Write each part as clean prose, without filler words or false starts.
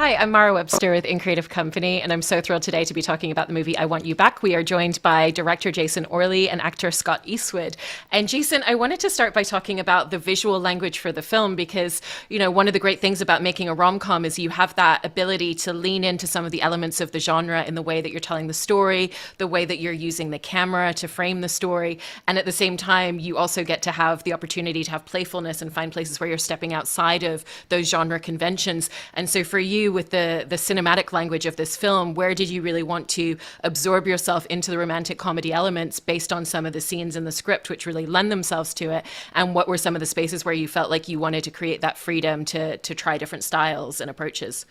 Hi, I'm Mara Webster with In Creative Company, and I'm so thrilled today to be talking about the movie I Want You Back. We are joined by director Jason Orley and actor Scott Eastwood. And Jason, I wanted to start by talking about the visual language for the film because, one of the great things about making a rom-com is you have that ability to lean into some of the elements of the genre in the way that you're telling the story, the way that you're using the camera to frame the story. And at the same time, you also get to have the opportunity to have playfulness and find places where you're stepping outside of those genre conventions. And so for you, with the cinematic language of this film, where did you really want to absorb yourself into the romantic comedy elements based on some of the scenes in the script which really lend themselves to it? And what were some of the spaces where you felt like you wanted to create that freedom to try different styles and approaches?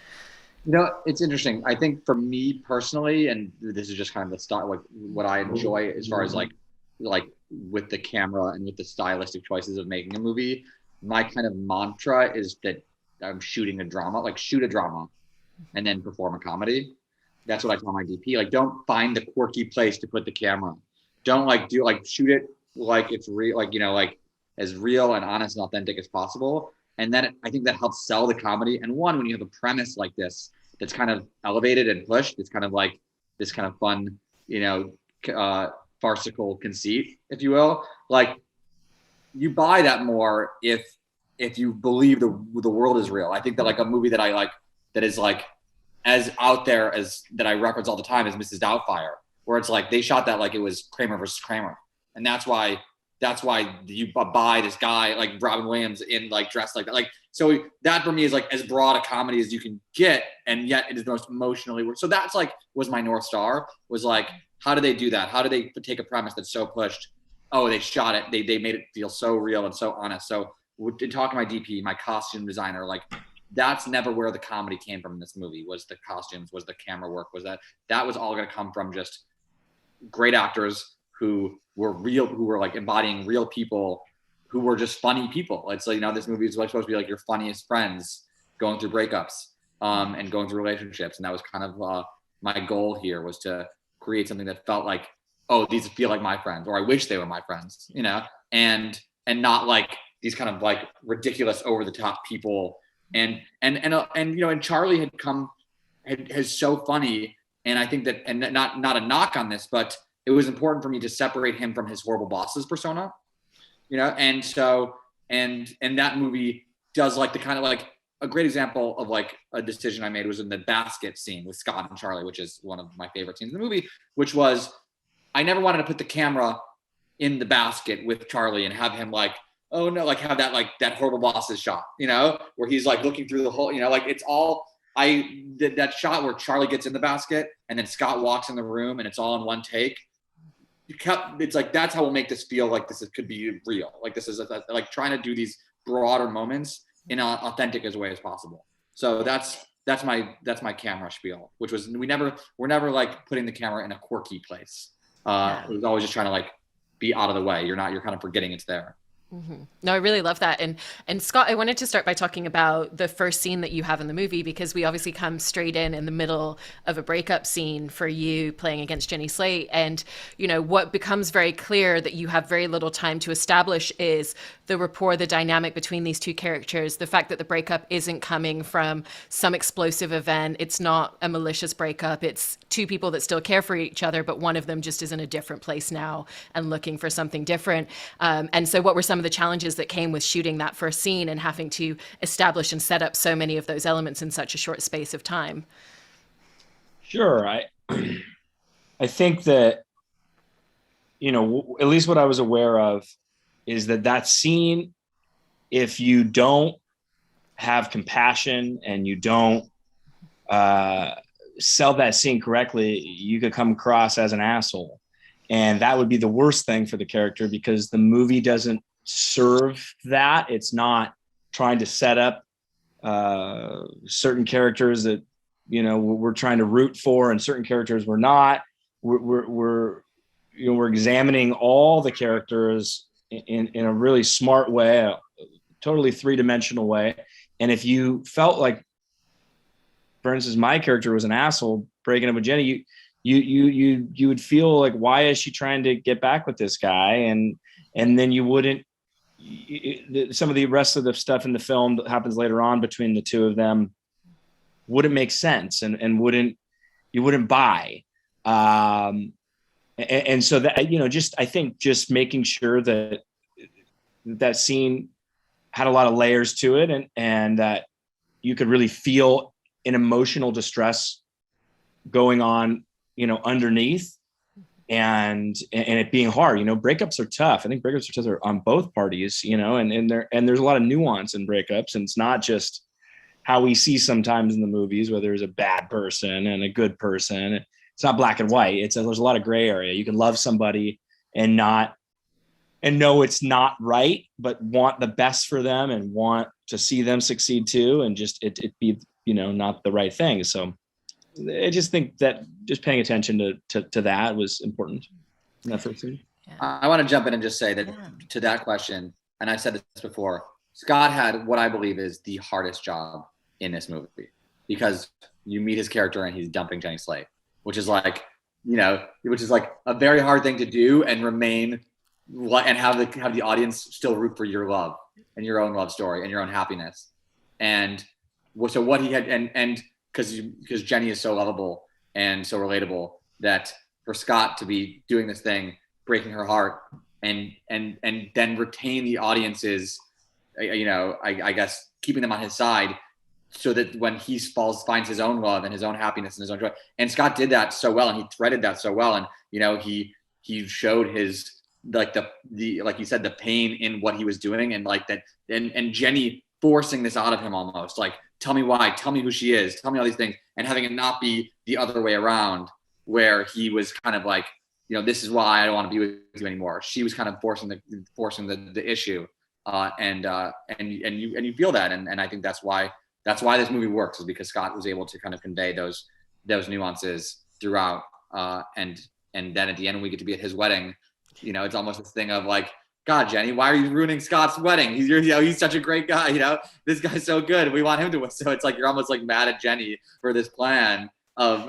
It's interesting. I think for me personally, and this is just kind of the style, like what I enjoy as far as like with the camera and with the stylistic choices of making a movie, my kind of mantra is that I'm shooting a drama, like shoot a drama and then perform a comedy. That's what I tell my DP. Like, don't find the quirky place to put the camera. Don't shoot it like it's real, like as real and honest and authentic as possible. And then I think that helps sell the comedy. And one, when you have a premise like this, that's kind of elevated and pushed, it's kind of like this kind of fun, farcical conceit, if you will. Like, you buy that more if you believe the world is real. I think that like a movie that I like that is like as out there as that I reference all the time is Mrs. Doubtfire, where it's like they shot that like it was Kramer versus Kramer, and that's why you buy this guy like Robin Williams in like dressed like that. Like, so that for me is like as broad a comedy as you can get, and yet it is the most emotionally. So that's like was my North Star, was like, how do they do that? How do they take a premise that's so pushed? Oh, they shot it. They made it feel so real and so honest. So in talking to my DP, my costume designer, like that's never where the comedy came from in this movie. Was the costumes, was the camera work, was that was all going to come from just great actors who were real, who were like embodying real people, who were just funny people. It's like, this movie is like supposed to be like your funniest friends going through breakups and going through relationships. And that was kind of my goal here, was to create something that felt like, oh, these feel like my friends, or I wish they were my friends, and not like these kind of like ridiculous over the top people. And Charlie has so funny. And I think that, and not a knock on this, but it was important for me to separate him from his horrible bosses persona, and so, and that movie does like the kind of like a great example of like a decision I made was in the basket scene with Scott and Charlie, which is one of my favorite scenes in the movie, which was, I never wanted to put the camera in the basket with Charlie and have him like, oh no, like have that horrible bosses shot, where he's like looking through the whole, like it's all, I did that shot where Charlie gets in the basket and then Scott walks in the room and it's all in one take. It's like, that's how we'll make this feel like could be real. Like this is like trying to do these broader moments in an authentic as way as possible. So that's my camera spiel, which was, we're never like putting the camera in a quirky place. It was always just trying to like be out of the way. You're kind of forgetting it's there. Mm-hmm. No, I really love that. And Scott, I wanted to start by talking about the first scene that you have in the movie, because we obviously come straight in the middle of a breakup scene for you playing against Jenny Slate. And, what becomes very clear that you have very little time to establish is the rapport, the dynamic between these two characters, the fact that the breakup isn't coming from some explosive event. It's not a malicious breakup. It's two people that still care for each other, but one of them just is in a different place now and looking for something different. And so what were some of the challenges that came with shooting that first scene and having to establish and set up so many of those elements in such a short space of time? Sure. I think that, at least what I was aware of is that scene, if you don't have compassion and you don't sell that scene correctly, you could come across as an asshole. And that would be the worst thing for the character, because the movie doesn't serve that. It's not trying to set up certain characters that we're trying to root for, and certain characters we're not. We're examining all the characters in a really smart way, a totally three-dimensional way. And if you felt like, for instance, my character was an asshole breaking up with Jenny, you would feel like, why is she trying to get back with this guy? And then you wouldn't. Some of the rest of the stuff in the film that happens later on between the two of them wouldn't make sense and you wouldn't buy. And so that, I think just making sure that scene had a lot of layers to it, and that you could really feel an emotional distress going on, underneath, and it being hard. Breakups are tough. I think breakups are tough on both parties, and there's a lot of nuance in breakups, and it's not just how we see sometimes in the movies where there's a bad person and a good person. It's not black and white. There's a lot of gray area. You can love somebody and know it's not right, but want the best for them and want to see them succeed too, and just it be not the right thing. So I just think that just paying attention to that was important in that first scene. I want to jump in and just say that to that question, and I've said this before, Scott had what I believe is the hardest job in this movie, because you meet his character and he's dumping Jenny Slate, which is like a very hard thing to do and remain and have the audience still root for your love and your own love story and your own happiness. And so what he had, and because Jenny is so lovable and so relatable, that for Scott to be doing this thing, breaking her heart, and then retain the audience's, I guess keeping them on his side, so that when he finds his own love and his own happiness and his own joy. And Scott did that so well, and he threaded that so well. And, he showed his, like like you said, the pain in what he was doing, and like that, and Jenny forcing this out of him almost, like, tell me why, tell me who she is, tell me all these things, and having it not be the other way around, where he was kind of like, this is why I don't want to be with you anymore. She was kind of forcing the issue, and you feel that, and I think that's why this movie works, is because Scott was able to kind of convey those nuances throughout, and then at the end, when we get to be at his wedding, it's almost this thing of like, God, Jenny, why are you ruining Scott's wedding? He's such a great guy. This guy's so good. We want him to win. So it's like you're almost like mad at Jenny for this plan of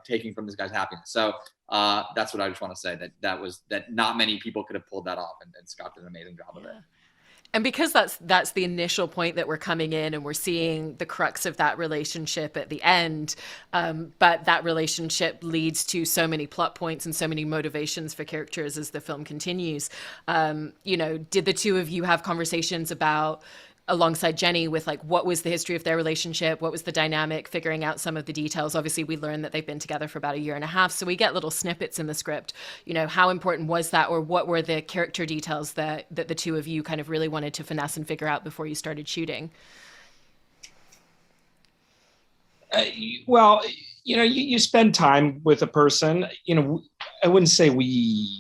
taking from this guy's happiness. So that's what I just want to say, that not many people could have pulled that off, and Scott did an amazing job of it. And because that's the initial point that we're coming in, and we're seeing the crux of that relationship at the end, but that relationship leads to so many plot points and so many motivations for characters as the film continues. Did the two of you have conversations about, alongside Jenny, with like, what was the history of their relationship? What was the dynamic? Figuring out some of the details. Obviously, we learned that they've been together for about 1.5 years. So we get little snippets in the script. How important was that? Or what were the character details that the two of you kind of really wanted to finesse and figure out before you started shooting? Well, you spend time with a person. I wouldn't say we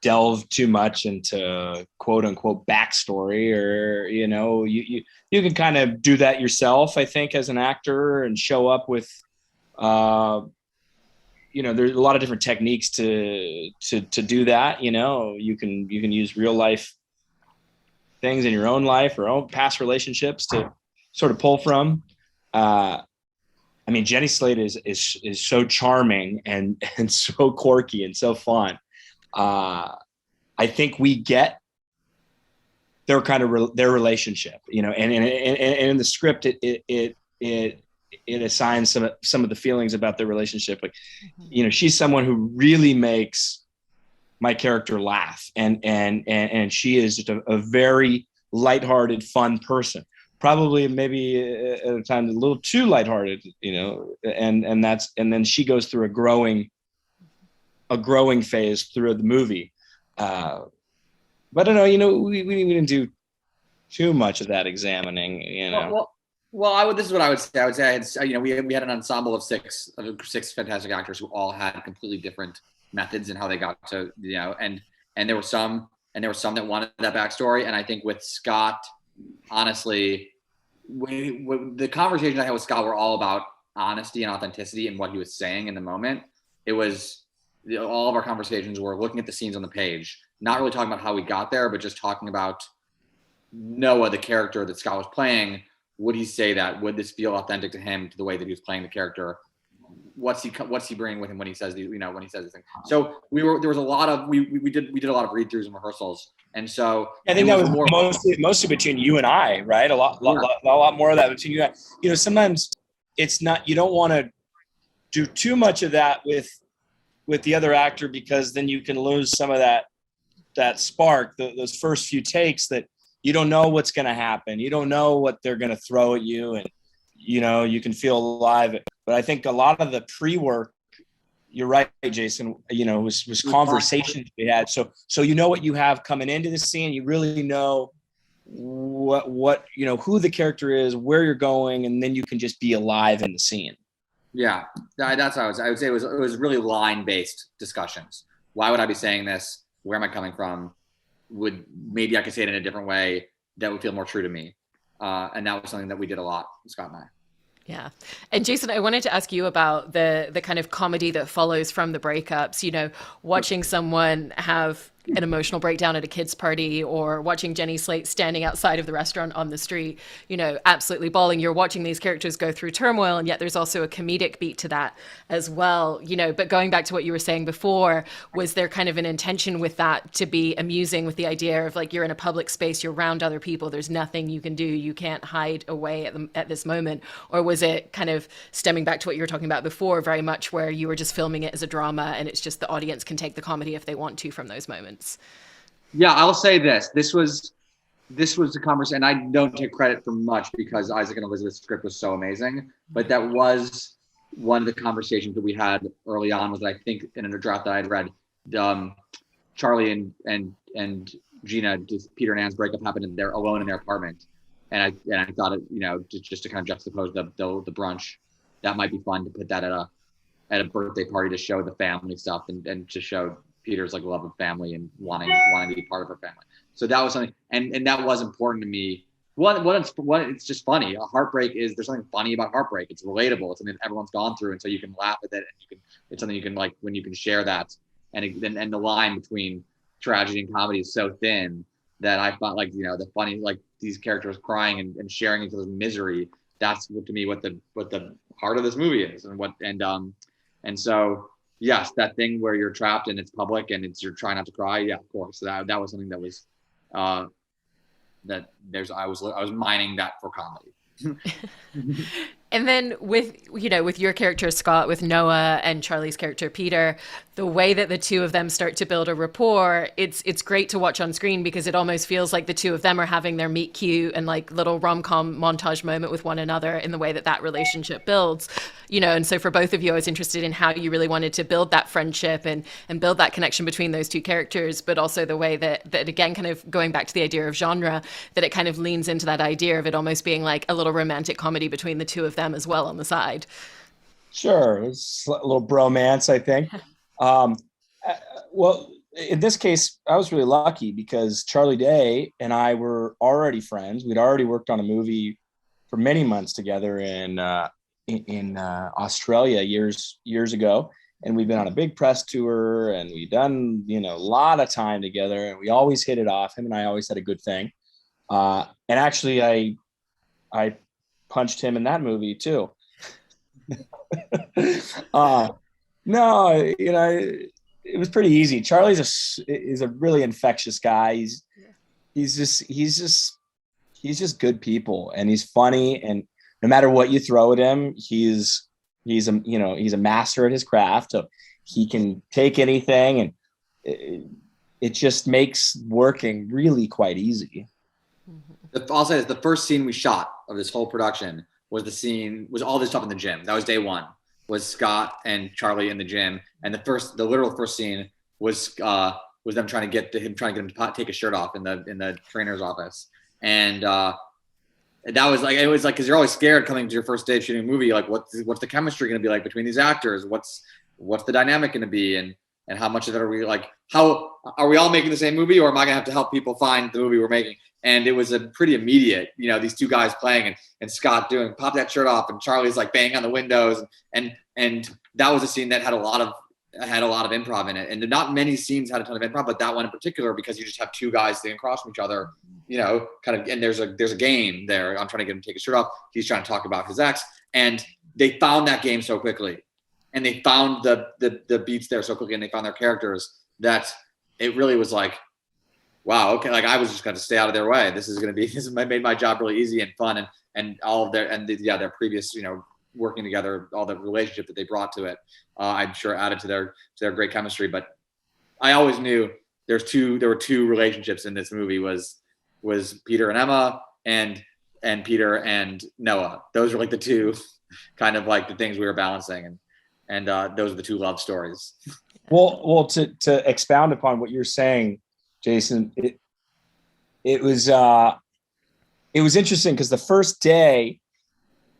delve too much into quote unquote backstory, or you can kind of do that yourself, I think, as an actor, and show up with there's a lot of different techniques to do that. You can use real life things in your own life or own past relationships to sort of pull from. Jenny Slate is so charming and so quirky and so fun. I think we get their kind of their relationship, and in the script it assigns some of the feelings about their relationship. Like, she's someone who really makes my character laugh, and she is just a very lighthearted, fun person. Probably maybe at a time a little too lighthearted, and then she goes through a growing phase through the movie. But I don't know, we didn't do too much of that examining, Well, this is what I would say. I would say we had an ensemble of six fantastic actors who all had completely different methods in how they got to, and there were some that wanted that backstory. And I think with Scott, honestly, the conversations I had with Scott were all about honesty and authenticity and what he was saying in the moment. It was, all of our conversations were looking at the scenes on the page, not really talking about how we got there, but just talking about Noah, the character that Scott was playing. Would he say that? Would this feel authentic to him, to the way that he was playing the character? what's he bringing with him when he says these, when he says these things. So there was a lot of, we did a lot of read-throughs and rehearsals. And so I think that was more mostly between you and I, right? A lot more of that between you and I. Sometimes it's not, you don't want to do too much of that with the other actor, because then you can lose some of that spark, those first few takes that you don't know what's going to happen. You don't know what they're going to throw at you, and you can feel alive. But I think a lot of the pre-work, you're right, Jason, was conversations we had. So you know what you have coming into the scene. You really know what who the character is, where you're going, and then you can just be alive in the scene. Yeah, that's how I would say it was really line-based discussions. Why would I be saying this? Where am I coming from? Maybe I could say it in a different way that would feel more true to me. And that was something that we did a lot, Scott and I. Yeah. And Jason, I wanted to ask you about the kind of comedy that follows from the breakups, watching someone have an emotional breakdown at a kid's party, or watching Jenny Slate standing outside of the restaurant on the street, absolutely bawling. You're watching these characters go through turmoil, and yet there's also a comedic beat to that as well, but going back to what you were saying before, was there kind of an intention with that to be amusing, with the idea of like, you're in a public space, you're around other people, there's nothing you can do, you can't hide away at this moment? Or was it kind of stemming back to what you were talking about before, very much where you were just filming it as a drama, and it's just the audience can take the comedy if they want to from those moments? Yeah, I'll say this. This was the conversation, and I don't take credit for much because Isaac and Elizabeth's script was so amazing, but that was one of the conversations that we had early on. Was, I think, in a draft that I had read, Charlie and Gina, Peter and Anne's breakup happened, and they're alone in their apartment, and I thought it, just to kind of juxtapose the brunch, that might be fun to put that at a birthday party to show the family stuff and to show Peter's like love of family and wanting to be part of her family. So that was something, and that was important to me. It's just funny. A heartbreak there's something funny about heartbreak. It's relatable. It's something that everyone's gone through, and so you can laugh at it, and it's something you can, like, when you can share that. And the line between tragedy and comedy is so thin that I thought, like, the funny, like, these characters crying and sharing each other's misery. That's to me what the heart of this movie is, and so. Yes, that thing where you're trapped and it's public and you're trying not to cry. Yeah, of course. So that was something that was I was mining that for comedy. And then with your character, Scott, with Noah, and Charlie's character, Peter, the way that the two of them start to build a rapport, it's great to watch on screen, because it almost feels like the two of them are having their meet cute and like little rom-com montage moment with one another in the way that relationship builds, and so for both of you, I was interested in how you really wanted to build that friendship and build that connection between those two characters, but also the way that again, kind of going back to the idea of genre, that it kind of leans into that idea of it almost being like a little romantic comedy between the two of them as well on the side. Sure. It's a little bromance, I think. Well, in this case, I was really lucky because Charlie Day and I were already friends. We'd already worked on a movie for many months together in Australia years ago. And we've been on a big press tour, and we've done, a lot of time together, and we always hit it off. Him and I always had a good thing. And actually I punched him in that movie too. No, it was pretty easy. Charlie's is a really infectious guy. He's just good people, and he's funny, and no matter what you throw at him, he's a master at his craft. So he can take anything, and it just makes working really quite easy. I'll say this, the first scene we shot of this whole production was all this stuff in the gym. That was day one, was Scott and Charlie in the gym. And the literal first scene was them trying to get him to take his shirt off in the trainer's office. And that was like, it was like, cause you're always scared coming to your first day of shooting a movie. Like, what's the chemistry going to be like between these actors? What's the dynamic going to be? And how much of it are we like, how are we all making the same movie, or am I going to have to help people find the movie we're making? And it was a pretty immediate, these two guys playing and Scott doing pop that shirt off, and Charlie's like banging on the windows. And that was a scene that had a lot of improv in it. And not many scenes had a ton of improv, but that one in particular, because you just have two guys sitting across from each other, kind of, and there's a game there. I'm trying to get him to take his shirt off. He's trying to talk about his ex, and they found that game so quickly. and they found the beats there so quickly, and they found their characters, that it really was like, wow, okay, like I was just going to stay out of their way. This made my job really easy and fun, and all of their previous, working together, all the relationship that they brought to it, I'm sure added to their great chemistry. But I always knew there were two relationships in this movie, was Peter and Emma, and Peter and Noah. Those were like the two kind of like the things we were balancing, and those are the two love stories. Well, to expound upon what you're saying, Jason, it was interesting because the first day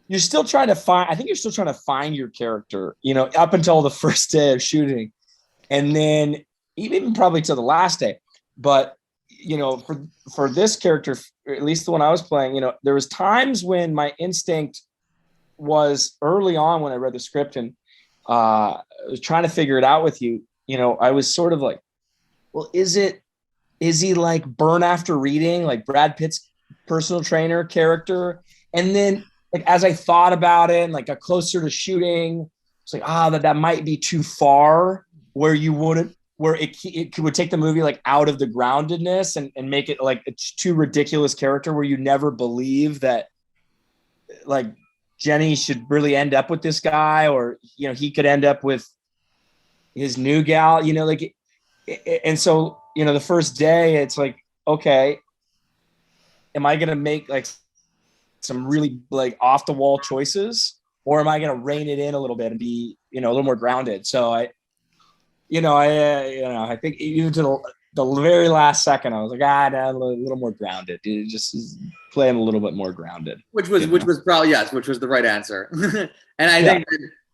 you're still trying to find your character, up until the first day of shooting, and then even probably to the last day. But for this character, at least the one I was playing, there was times when my instinct was early on when I read the script and I was trying to figure it out with you. I was sort of like, well, is he like Burn After Reading, like Brad Pitt's personal trainer character? And then like, as I thought about it and like got closer to shooting, it's like, that might be too far where it would take the movie like out of the groundedness and make it like a too ridiculous character where you never believe that like Jenny should really end up with this guy, or, he could end up with his new gal, and so, the first day it's like, okay, am I going to make like some really like off the wall choices, or am I going to rein it in a little bit and be, a little more grounded? So I think even to the very last second, I was like, no, a little more grounded. Dude, just play him a little bit more grounded. Which was probably, yes, which was the right answer. And I think,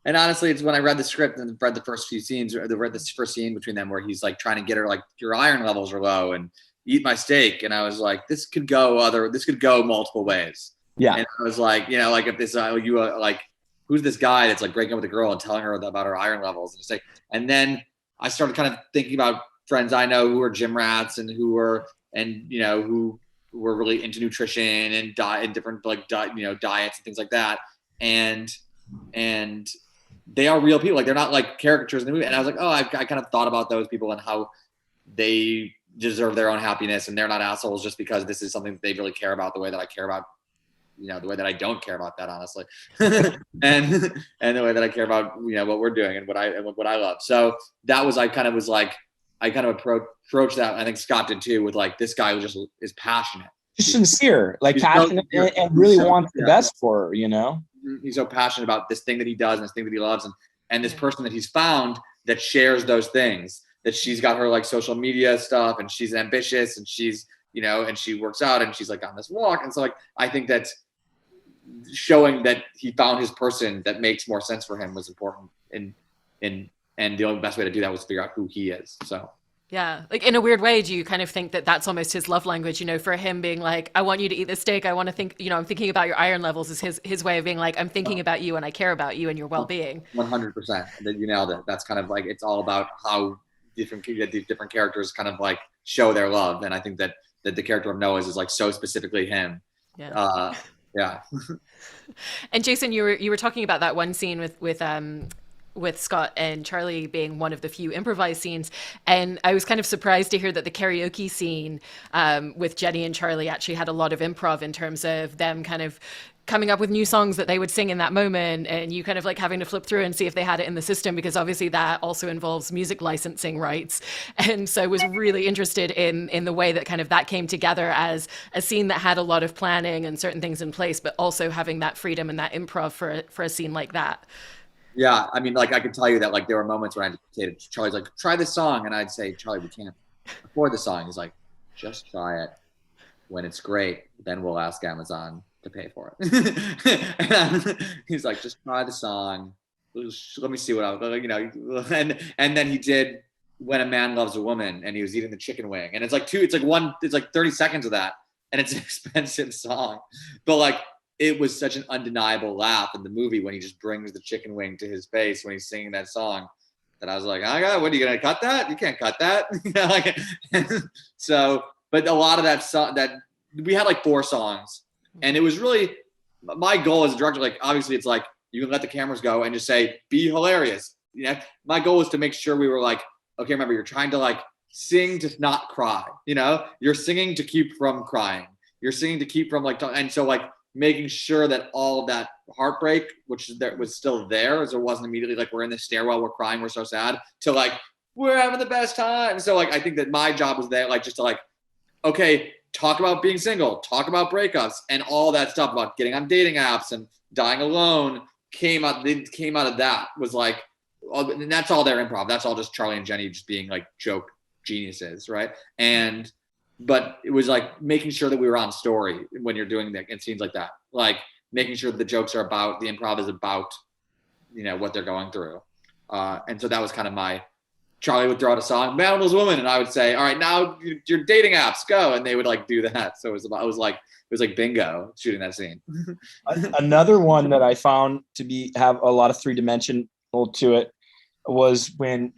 and honestly, it's when I read the script and read the first few scenes, or read this first scene between them where he's like trying to get her like, your iron levels are low and eat my steak. And I was like, this could go multiple ways. Yeah. And I was like, like if this, like, who's this guy that's like breaking up with a girl and telling her about her iron levels, and it's like, and then I started kind of thinking about friends I know who are gym rats and who were really into nutrition and diet and different diets and things like that. And they are real people. Like, they're not like caricatures in the movie. And I was like, I kind of thought about those people and how they deserve their own happiness, and they're not assholes just because this is something that they really care about the way that I care about, the way that I don't care about that, honestly. and the way that I care about, what we're doing and what I love. So that was, I kind of approached that. I think Scott did too, with like, this guy is passionate. Just sincere, like passionate, and really wants the best for her, He's so passionate about this thing that he does and this thing that he loves, and this person that he's found that shares those things, that she's got her like social media stuff, and she's ambitious, and she's, and she works out, and she's like on this walk. And so like, I think that's showing that he found his person that makes more sense for him was important. And the only best way to do that was to figure out who he is. So. Yeah. Like, in a weird way, do you kind of think that that's almost his love language, for him being like, I want you to eat this steak. I want to think, I'm thinking about your iron levels, is his way of being like, I'm thinking about you and I care about you and your well-being. 100%. You nailed it. That's kind of like, it's all about how different characters kind of like show their love. And I think that the character of Noah's is like so specifically him. Yeah. Yeah. And Jason, you were talking about that one scene with Scott and Charlie being one of the few improvised scenes. And I was kind of surprised to hear that the karaoke scene with Jenny and Charlie actually had a lot of improv in terms of them kind of coming up with new songs that they would sing in that moment, and you kind of like having to flip through and see if they had it in the system, because obviously that also involves music licensing rights. And so I was really interested in the way that kind of that came together as a scene that had a lot of planning and certain things in place, but also having that freedom and that improv for a scene like that. Yeah, I mean, like, I can tell you that like there were moments where I dictated, Charlie's like, try this song, and I'd say, Charlie, we can't afford the song. He's like, just try it. When it's great, then we'll ask Amazon to pay for it. And he's like, just try the song. Let me see what and then he did When a Man Loves a Woman, and he was eating the chicken wing, and it's like 30 seconds of that, and it's an expensive song, but like, it was such an undeniable laugh in the movie when he just brings the chicken wing to his face when he's singing that song, that I was like, oh God, what are you gonna cut that? You can't cut that. So, but a lot of that song, that we had like 4 songs, and it was really my goal as a director. Like, obviously, it's like you can let the cameras go and just say, be hilarious. My goal was to make sure we were like, okay, remember, you're trying to like sing to not cry, you're singing to keep from crying. You're singing to keep from like, and so like making sure that all of that heartbreak, which there was still there, as it wasn't immediately like we're in the stairwell, we're crying, we're so sad, to like, we're having the best time. So like, I think that my job was there, like, just to like, okay, talk about being single, talk about breakups, and all that stuff about getting on dating apps and dying alone came out of that, was like, and that's all their improv. That's all just Charlie and Jenny just being like joke geniuses, right? But it was like making sure that we were on story when you're doing that in scenes like that, like making sure that the jokes are about, the improv is about, what they're going through. And so that was kind of Charlie would throw out a song, Man Knows Woman, and I would say, all right, now your dating apps, go. And they would like do that. So it was like bingo shooting that scene. Another one that I found to have a lot of three-dimensional to it was when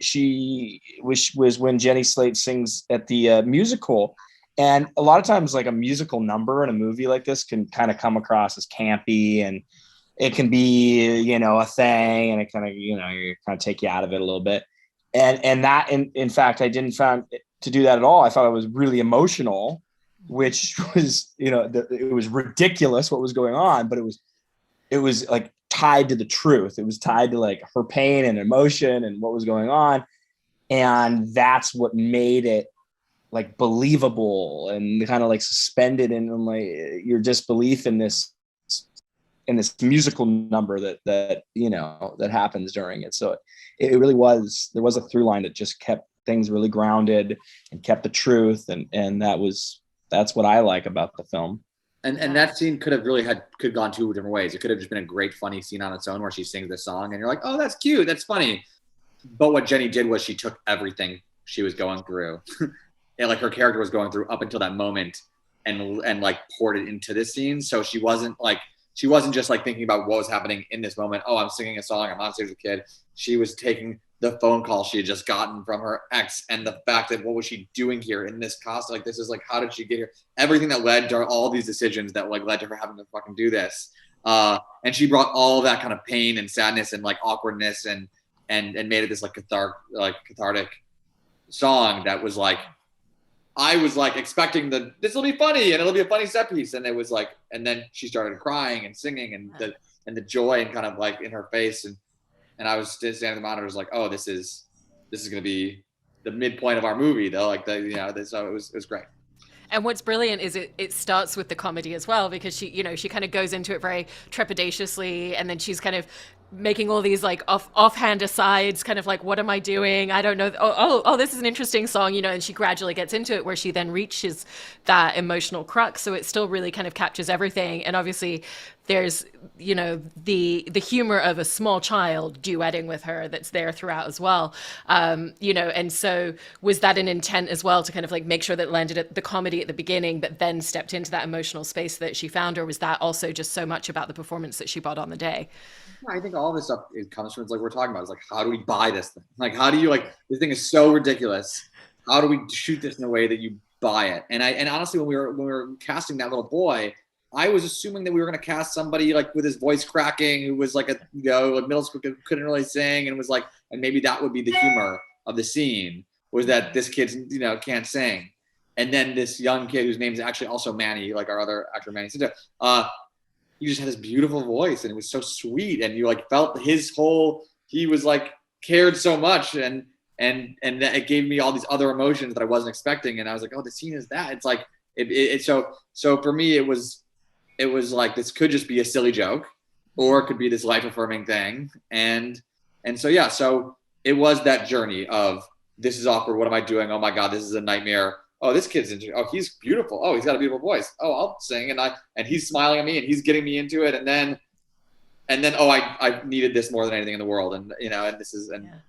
when Jenny Slate sings at the music hall. And a lot of times like a musical number in a movie like this can kind of come across as campy, and it can be, a thing, and it kind of, you kind of take you out of it a little bit. And that, in fact, I didn't find to do that at all. I thought it was really emotional, which was, it was ridiculous what was going on, but it was like tied to the truth. It was tied to like her pain and emotion and what was going on. And that's what made it like believable and kind of like suspended in like your disbelief in this musical number that happens during it. So it really was, there was a through line that just kept things really grounded and kept the truth. And that's what I like about the film. And that scene could have gone two different ways. It could have just been a great, funny scene on its own where she sings the song and you're like, oh, that's cute, that's funny. But what Jenny did was she took everything she was going through and like her character was going through up until that moment and like poured it into this scene. So she wasn't just like thinking about what was happening in this moment. Oh, I'm singing a song, I'm on stage with a kid. She was taking the phone call she had just gotten from her ex and the fact that what was she doing here in this costume? Like, this is like, how did she get here? Everything that led to all these decisions that like led to her having to fucking do this. And she brought all that kind of pain and sadness and like awkwardness and made it this like cathartic song that was like, I was like expecting this will be funny and it'll be a funny set piece. And it was like, and then she started crying and singing and the joy and kind of like in her face. And I was standing at the monitors like, oh, this is going to be the midpoint of our movie though. Like so it was great. And what's brilliant is it starts with the comedy as well, because she kind of goes into it very trepidatiously, and then she's kind of making all these like offhand asides, kind of like, what am I doing? I don't know. Oh, this is an interesting song, and she gradually gets into it where she then reaches that emotional crux. So it still really kind of captures everything. And obviously there's, the humor of a small child duetting with her that's there throughout as well. And so was that an intent as well to kind of like make sure that it landed at the comedy at the beginning, but then stepped into that emotional space that she found, or was that also just so much about the performance that she brought on the day? I think all this stuff, it comes from, it's like we're talking about, it's like, how do we buy this thing? Like, how do you, like, this thing is so ridiculous. How do we shoot this in a way that you buy it? And honestly, when we were casting that little boy, I was assuming that we were going to cast somebody like with his voice cracking, who was like a, like middle school kid, couldn't really sing, and was like, and maybe that would be the humor of the scene, was that this kid, can't sing. And then this young kid whose name is actually also Manny, like our other actor, Manny Cinta, he just had this beautiful voice and it was so sweet. And you like felt he was like cared so much. And that it gave me all these other emotions that I wasn't expecting. And I was like, oh, the scene is that. It's like, so for me, it was like, this could just be a silly joke, or it could be this life affirming thing. And so, yeah, so it was that journey of, this is awkward. What am I doing? Oh my God, this is a nightmare. Oh, this kid's interesting. Oh, he's beautiful. Oh, he's got a beautiful voice. Oh, I'll sing. And he's smiling at me and he's getting me into it. And then, oh, I needed this more than anything in the world. And,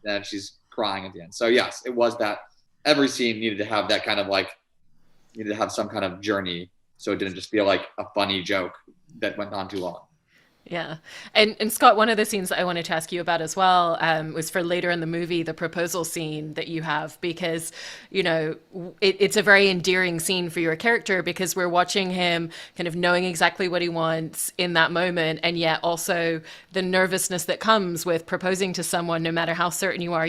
then she's crying at the end. So yes, it was that every scene needed to have that kind of like, needed to have some kind of journey. So it didn't just feel like a funny joke that went on too long. Yeah. And Scott, one of the scenes that I wanted to ask you about as well was for later in the movie, the proposal scene that you have, because, it's a very endearing scene for your character because we're watching him kind of knowing exactly what he wants in that moment. And yet also the nervousness that comes with proposing to someone, no matter how certain you are,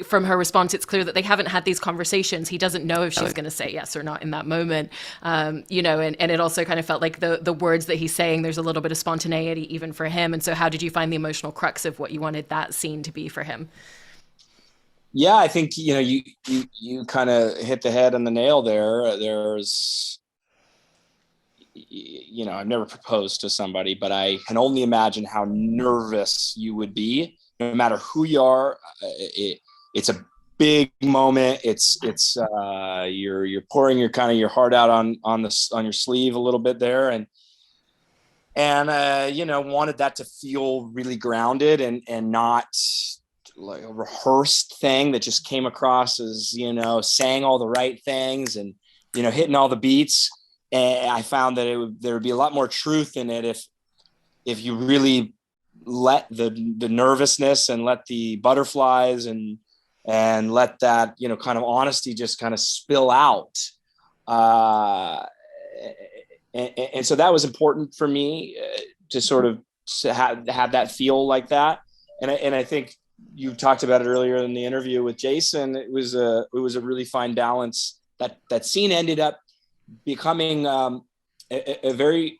from her response, it's clear that they haven't had these conversations. He doesn't know if she's going to say yes or not in that moment. And it also kind of felt like the words that he's saying, there's a little bit of spontaneity even for him. And so how did you find the emotional crux of what you wanted that scene to be for him? Yeah, I think, you kind of hit the head on the nail there. There's, I've never proposed to somebody, but I can only imagine how nervous you would be no matter who you are. It's a big moment. You're pouring your heart out on your sleeve a little bit there. And wanted that to feel really grounded and not like a rehearsed thing that just came across as, saying all the right things and, hitting all the beats. And I found that there would be a lot more truth in it if you really let the nervousness and let the butterflies and let that, kind of honesty just kind of spill out. And so that was important for me to sort of have that feel like that. And I think you talked about it earlier in the interview with Jason. It was a really fine balance. That scene ended up becoming a very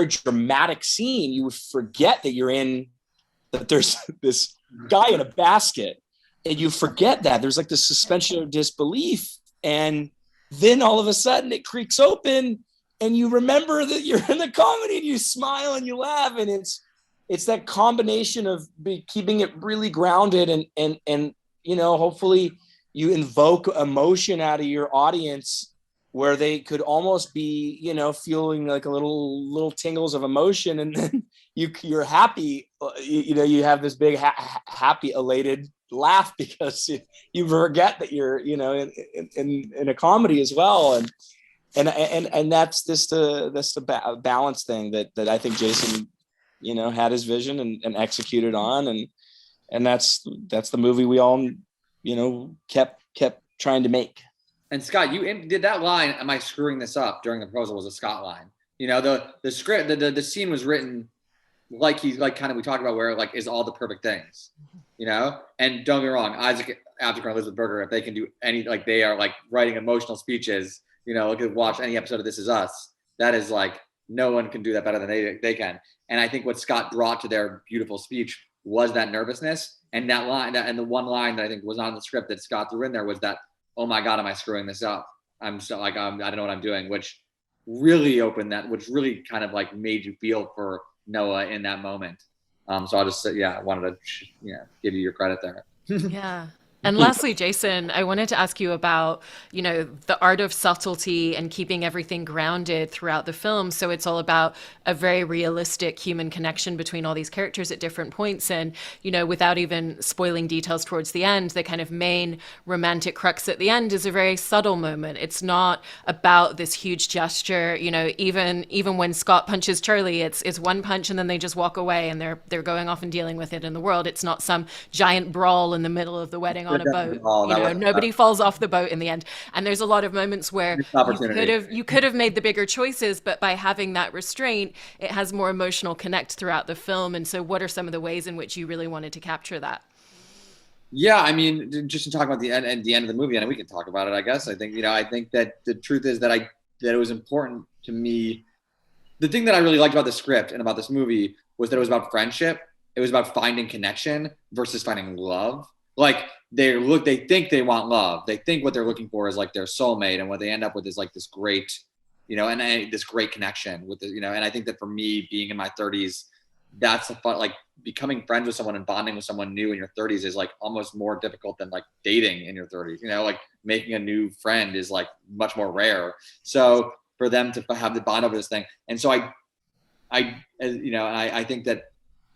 dramatic scene. You would forget that there's this guy in a basket, and you forget that there's like this suspension of disbelief, and then all of a sudden it creaks open. And you remember that you're in the comedy and you smile and you laugh. And it's that combination of keeping it really grounded and hopefully you invoke emotion out of your audience where they could almost be, feeling like a little tingles of emotion. And then you're happy, you have this big, happy, elated laugh because you forget that you're, in a comedy as well. And that's the balance thing that I think Jason, had his vision and executed on, and that's the movie we all, kept trying to make. And Scott, you did that line. Am I screwing this up? During the proposal was a Scott line. The script, the scene was written like kind of we talked about where like is all the perfect things, And don't get me wrong, Isaac Afterburn, Elizabeth Berger, if they can do any like they are like writing emotional speeches. Watch any episode of This Is Us. That is like, no one can do that better than they can. And I think what Scott brought to their beautiful speech was that nervousness. And that line, and the one line that I think was on the script that Scott threw in there was that, oh my God, am I screwing this up? I'm so like, I don't know what I'm doing, which really which really kind of like made you feel for Noah in that moment. So I'll just say, I wanted to, give you your credit there. Yeah. And lastly, Jason, I wanted to ask you about, the art of subtlety and keeping everything grounded throughout the film. So it's all about a very realistic human connection between all these characters at different points. And, without even spoiling details towards the end, the kind of main romantic crux at the end is a very subtle moment. It's not about this huge gesture, even when Scott punches Charlie, it's one punch and then they just walk away and they're going off and dealing with it in the world. It's not some giant brawl in the middle of the wedding on a boat. Nobody falls off the boat in the end. And there's a lot of moments where you could have made the bigger choices, but by having that restraint, it has more emotional connect throughout the film. And so what are some of the ways in which you really wanted to capture that? Yeah, I mean, just to talk about the end of the movie, and we can talk about it, I guess. I think, I think that the truth is that it was important to me. The thing that I really liked about the script and about this movie was that it was about friendship. It was about finding connection versus finding love. Like they think they want love. They think what they're looking for is like their soulmate, and what they end up with is like this great, and this great connection with and I think that for me, being in my 30s, that's the fun. Like becoming friends with someone and bonding with someone new in your 30s is like almost more difficult than like dating in your 30s. Like making a new friend is like much more rare. So for them to have the bond over this thing, and so I think that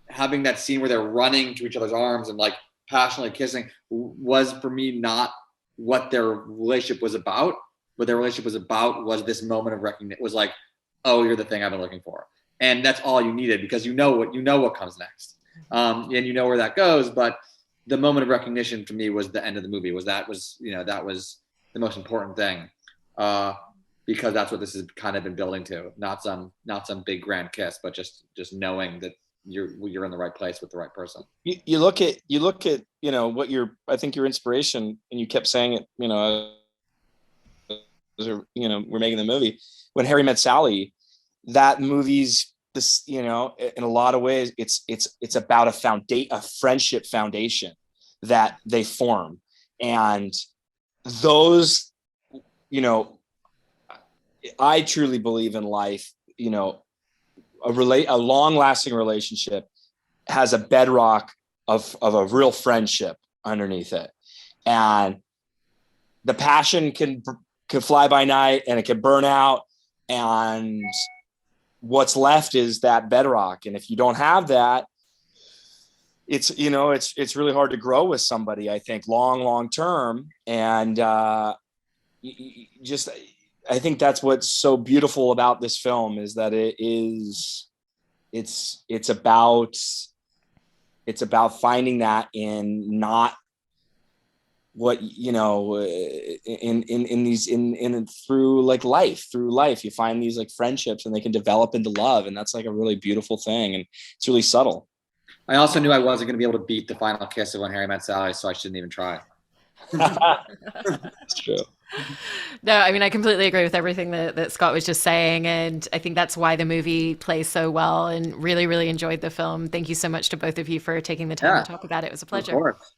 having that scene where they're running to each other's arms and like passionately kissing was for me not what their relationship was about. What their relationship was about was this moment of recognition. It was like, oh, you're the thing I've been looking for. and that's all you needed, because you know what comes next, and you know where that goes. But the moment of recognition for me was the end of the movie. That was the most important thing, because that's what this has kind of been building to. Not some big grand kiss, but just knowing that you're in the right place with the right person. You look at what I think your inspiration, and you kept saying it, we're making the movie. When Harry Met Sally, that movie's this, in a lot of ways, it's about a friendship foundation that they form. And those, I truly believe in life, a long-lasting relationship has a bedrock of a real friendship underneath it. And the passion can fly by night, and it can burn out, and what's left is that bedrock. And if you don't have that, it's really hard to grow with somebody, I think, long term. And I think that's what's so beautiful about this film, is that it's about finding that in not what, through life, you find these like friendships, and they can develop into love. And that's like a really beautiful thing. And it's really subtle. I also knew I wasn't going to be able to beat the final kiss of When Harry Met Sally, so I shouldn't even try. That's true. No, I mean, I completely agree with everything that Scott was just saying. And I think that's why the movie plays so well, and really, really enjoyed the film. Thank you so much to both of you for taking the time to talk about it. It was a pleasure. Of course.